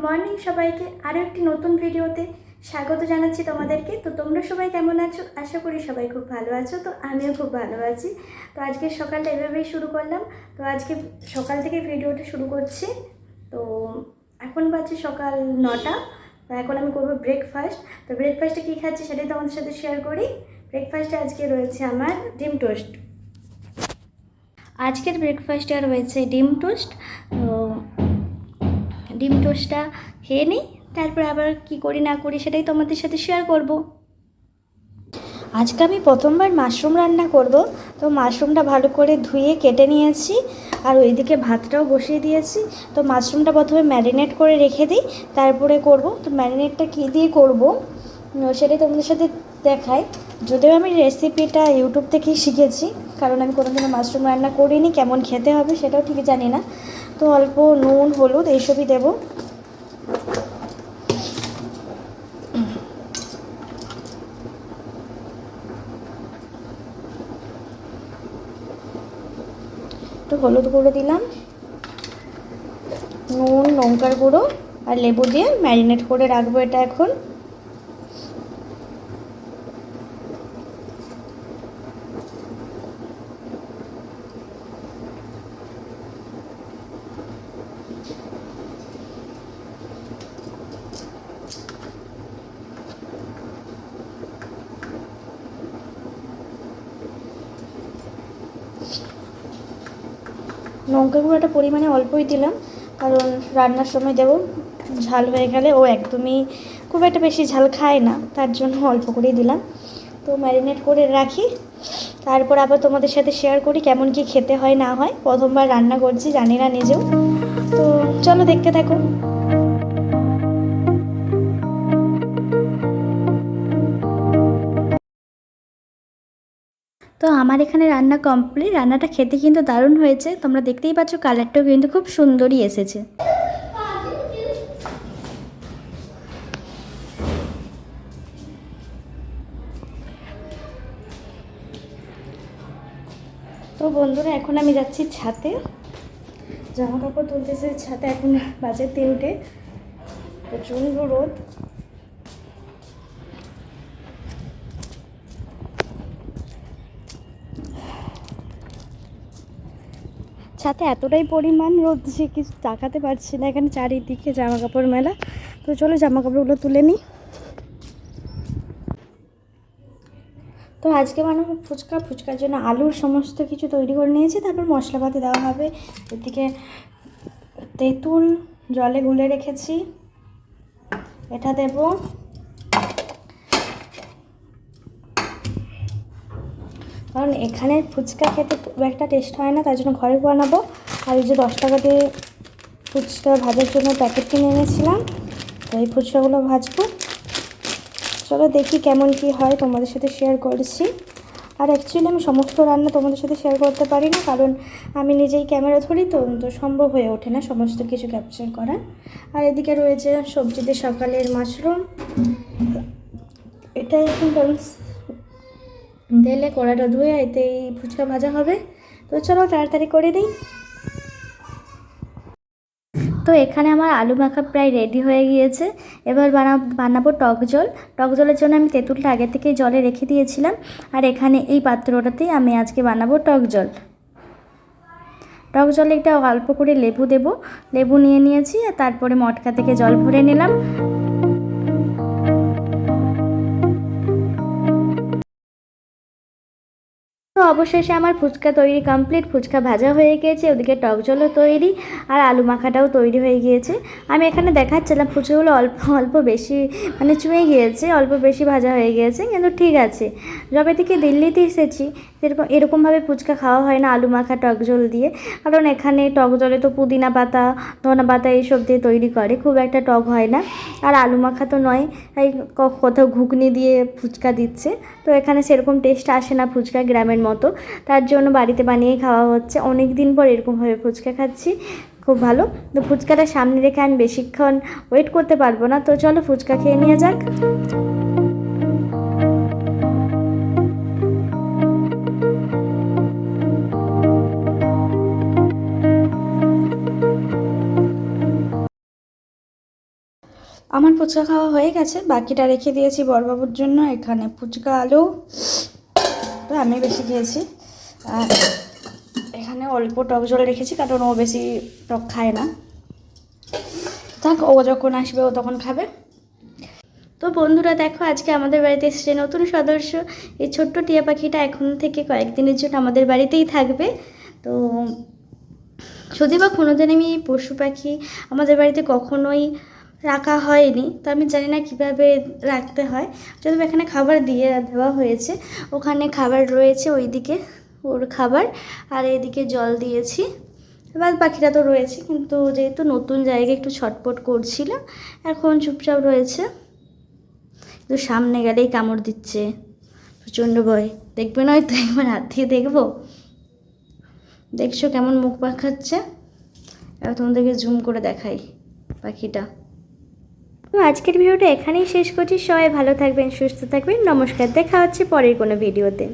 Morning সবাইকে আরও একটি নতুন ভিডিওতে স্বাগত জানাচ্ছি তোমাদেরকে। তো তোমরা সবাই কেমন আছো? আশা করি সবাই খুব ভালো আছো। তো আমিও খুব ভালো আছি। তো আজকে সকালটা এভাবেই শুরু করলাম। তো আজকে সকাল থেকে ভিডিওটা শুরু করছি। তো এখন বাজছে সকাল 9টা। তো এখন আমি করবো ব্রেকফাস্ট। তো ব্রেকফাস্টে কী খাচ্ছি সেটাই তোমাদের সাথে শেয়ার করি। ব্রেকফাস্টে আজকে রয়েছে আমার ডিম টোস্ট। আজকের ব্রেকফাস্টে রয়েছে ডিম টোস্ট। তো ডিম টোস্টটা খেয়ে নিই, তারপর আবার কি করি না করি সেটাই তোমাদের সাথে শেয়ার করব। আজকে আমি প্রথমবার মাশরুম রান্না করব। তো মাশরুমটা ভালো করে ধুয়ে কেটে নিয়েছি, আর ওইদিকে ভাতটাও বসিয়ে দিয়েছি। তো মাশরুমটা প্রথমে ম্যারিনেট করে রেখে দিই, তারপরে করব। তো ম্যারিনেটটা কী দিয়ে করব সেটাই তোমাদের সাথে দেখাই। যদিও আমি রেসিপিটা ইউটিউব থেকেই শিখেছি, কারণ আমি কোনোদিনও মাশরুম রান্না করিনি, কেমন খেতে হবে সেটাও ঠিক জানি না। তো অল্প নুন হলুদ এইসবই দেবো। একটু হলুদ গুঁড়ো দিলাম, নুন লঙ্কার গুঁড়ো আর লেবু দিয়ে ম্যারিনেট করে রাখবো এটা এখন। লঙ্কা গুঁড়োটা পরিমাণে অল্পই দিলাম, কারণ রান্নার সময় দেবো, ঝাল হয়ে গেলে ও একদমই খুব একটা বেশি ঝাল খায় না, তার জন্য অল্প করেই দিলাম। তো ম্যারিনেট করে রাখি, তারপর আবার তোমাদের সাথে শেয়ার করি কেমন কি খেতে হয় না হয়। প্রথমবার রান্না করছি, জানি না নিজেও। তো চলো দেখতে থাকো। তো আমার এখানে রান্না কমপ্লিট। রান্নাটা খেতে কিন্তু দারুণ হয়েছে, তোমরা দেখতেই পাচ্ছ, কালারটাও কিন্তু খুব সুন্দরই এসেছে। তো বন্ধুরা, এখন আমি যাচ্ছি ছাদে, জামা কাপড় তুলতেছে ছাদে। এখন বাজে 3টে, প্রচণ্ড রোদ। ছাদে এতটাই পরিমাণ রোদ যে কিছু তাকাতে পারছি না, এখানে চারিদিকে জামা কাপড় মেলা। তো চলো জামা কাপড়গুলো তুলে নিই। তো আজকে বানাবো ফুচকা। ফুচকার জন্য আলুর সমস্ত কিছু তৈরি করে নিয়েছি, তারপর মশলাপাতি দেওয়া হবে। এদিকে তেঁতুল জলে গুলে রেখেছি, এটা দেব। কারণ এখানের ফুচকা খেতে খুব একটা টেস্ট হয় না, তার জন্য ঘরে বানাবো। আর এই যে 10 টাকা দিয়ে ফুচকা ভাজার জন্য প্যাকেট কিনে এনেছিলাম, তো এই ফুচকাগুলো ভাজবো। চলো দেখি কেমন কি হয়, তোমাদের সাথে শেয়ার করছি। আর অ্যাকচুয়ালি আমি সমস্ত রান্না তোমাদের সাথে শেয়ার করতে পারি না, কারণ আমি নিজেই ক্যামেরা ধরি, তো সম্ভব হয়ে ওঠে না সমস্ত কিছু ক্যাপচার করা। আর এদিকে রয়েছে সবজিতে সকালের মাশরুম, এটাই এখন তেলে কড়াটা ধুয়ে এতেই ফুচকা ভাজা হবে। তো চলো তাড়াতাড়ি করে দিই। তো এখানে আমার আলু মাখা প্রায় রেডি হয়ে গিয়েছে। এবার বানাবো টক জল। টক জলের জন্য আমি তেঁতুলটা আগে থেকেই জলে রেখে দিয়েছিলাম, আর এখানে এই পাত্রটাতেই আমি আজকে বানাবো টক জল। টক জলে একটা অল্প করে লেবু দেব, লেবু নিয়ে নিয়েছি, আর তারপরে মটকা থেকে জল ভরে নিলাম। তো অবশেষে আমার ফুচকা তৈরি কমপ্লিট। ফুচকা ভাজা হয়ে গিয়েছে, ওদিকে টক জলও তৈরি, আর আলু মাখাটাও তৈরি হয়ে গিয়েছে। আমি এখানে দেখাচ্ছিলাম ফুচকাগুলো অল্প অল্প বেশি মানে চুঁয়ে গিয়েছে, অল্প বেশি ভাজা হয়ে গিয়েছে, কিন্তু ঠিক আছে। যবে থেকে দিল্লিতে এসেছি এরকমভাবে ফুচকা খাওয়া হয় না আলু মাখা টক জল দিয়ে, কারণ এখানে টক জলে তো পুদিনা পাতা ধনা পাতা এইসব দিয়ে তৈরি করে, খুব একটা টক হয় না। আর আলু মাখা তো নয়, তাই কোথাও ঘুগনি দিয়ে ফুচকা দিচ্ছে, তো এখানে সেরকম টেস্ট আসে না ফুচকা গ্রামের মতো। তার জন্য বাড়িতে বানিয়ে খাওয়া হচ্ছে। অনেক দিন পর এরকমভাবে ফুচকা খাচ্ছি, খুব ভালো। তো ফুচকাটা সামনে রেখে আমি বেশিক্ষণ ওয়েট করতে পারবো না, তো চলো ফুচকা খেয়ে নেওয়া যাক। আমার ফুচকা খাওয়া হয়ে গেছে, বাকিটা রেখে দিয়েছি বড়বাবুর জন্য। এখানে ফুচকা আলু তো আমি বেশি খেয়েছি, আর এখানে অল্প টক জল রেখেছি কারণ ও বেশি টক খায় না। থাক, ও যখন আসবে ও তখন খাবে। তো বন্ধুরা দেখো, আজকে আমাদের বাড়িতে এসেছে নতুন সদস্য। এই ছোট্ট টিয়া পাখিটা এখন থেকে কয়েকদিনের জন্য আমাদের বাড়িতেই থাকবে। তো যদি বা কোনোদিন আমি এই পশু পাখি আমাদের বাড়িতে কখনোই রাখা হয়নি, তো আমি জানি না কিভাবে রাখতে হয়। যদি এখানে খাবার দেওয়া হয়েছে, ওখানে খাবার রয়েছে, ওইদিকে ওর খাবার, আর এদিকে জল দিয়েছি। এবার পাখিরা তো রয়েছে, কিন্তু যেহেতু নতুন জায়গায় একটু ছটপট করছিল, এখন চুপচাপ রয়েছে। তো সামনে গেলেই কামড় দিচ্ছে, প্রচণ্ড ভয়। দেখবে নয় তো একবার হাত দিয়ে দেখবো। দেখছো কেমন মুখ পাখাচ্ছে? এবার তোমাদেরকে জুম করে দেখাই পাখিটা। তো আজকের ভিডিওটা এখানেই শেষ করছি। সবাই ভালো থাকবেন, সুস্থ থাকবেন, নমস্কার। দেখা হচ্ছে পরের কোনো ভিডিওতে।